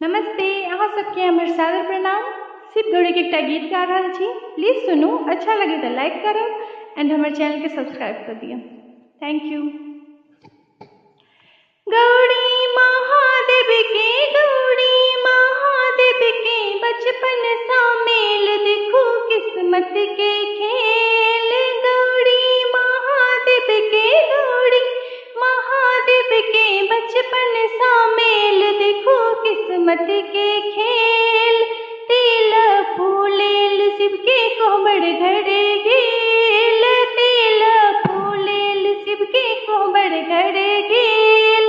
नमस्ते, अहाँ सबके हमर सादर प्रणाम। शिव गौरी के एकटा गीत गा रहल छी, प्लीज सुनू। अच्छा लगे तो लाइक करब एंड हमर चैनल के सब्सक्राइब कर दिया। Thank you. गौरी महादेव के बचपन सा मेल, देखो किस्मत के खेल। गौरी महादेव के बचपन सा मेल, देखो किस्मत के खेल। तेल फूलेल शिव के कोहबर घड़े गेल, तेल फूलेल शिव के कोहबर घड़े गेल।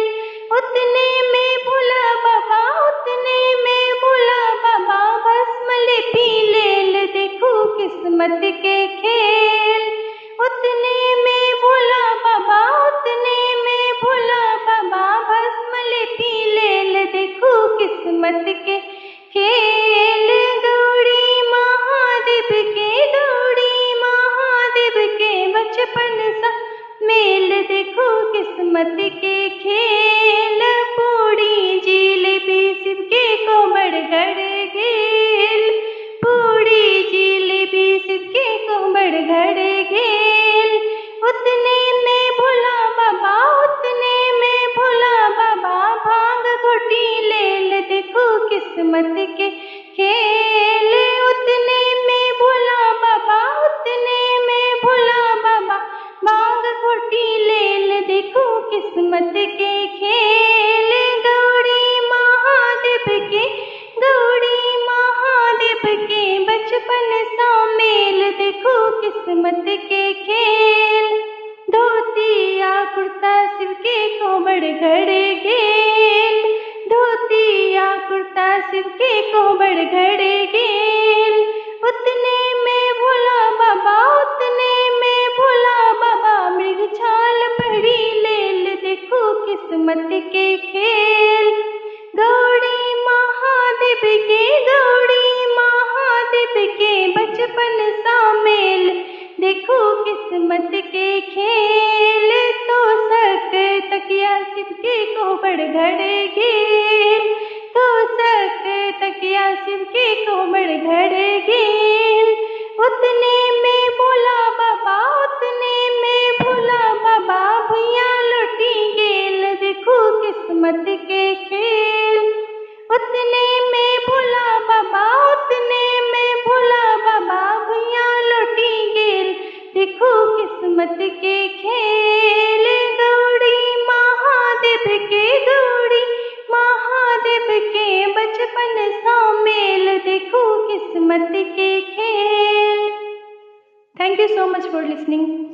उतने में भोला बाबा, उतने में भोला बाबा भस्म पी लेल, देखो किस्मत के खेल। उतने में भोला बाबा, उतने में भोला बाबा भस्म पी लेल, देखो किस्मत के खेल। गौरी महादेव के बचपन सा मेल, देखो किस्मत के खेल। पूड़ी जिलेबी शिव के कोहबर घड़े गेल, पूड़ी जिलेबी शिव के कोहबर घड़े गेल। उतने में भोला बाबा, उतने में भोला बाबा भांग घोटी लेल, देखो किस्मत के खेल। उतने में भोला बाबा, उतने में भोला बाबा भांग घोटी लेल, देखो किस्मत के खेल। गौरी महादेव के बचपन सा मेल, देखो किस्मत के खेल। धोतिया कुर्ता शिव के कोहबर घड़े गेल, धोतिया कुर्ता शिव के कोहबर घड़े गेल। उतने में भोला बाबा, उतने में भोला बाबा मृग छाल पहरी लेल, देखो किस्मत के खेल। गौरी महादेव के बचपन सा मेल, देखो किस्मत के खेल। तो सक तकिया शिव के कोहबर घड़े गेल, तो सक तकिया शिव के कोहबर घड़े गेल। उतने में भोला बाबा, उतने में भोला बाबा भुइया लौटी गेल, देखो किस्मत के खेल। उतने में भोला बाबा, उतने में भोला बाबा भुइया लौटी गेल, देखो किस्मत के खेल। गौरी महादेव के बचपन सा मेल, देखो किस्मत के खेल। Thank you so much for listening.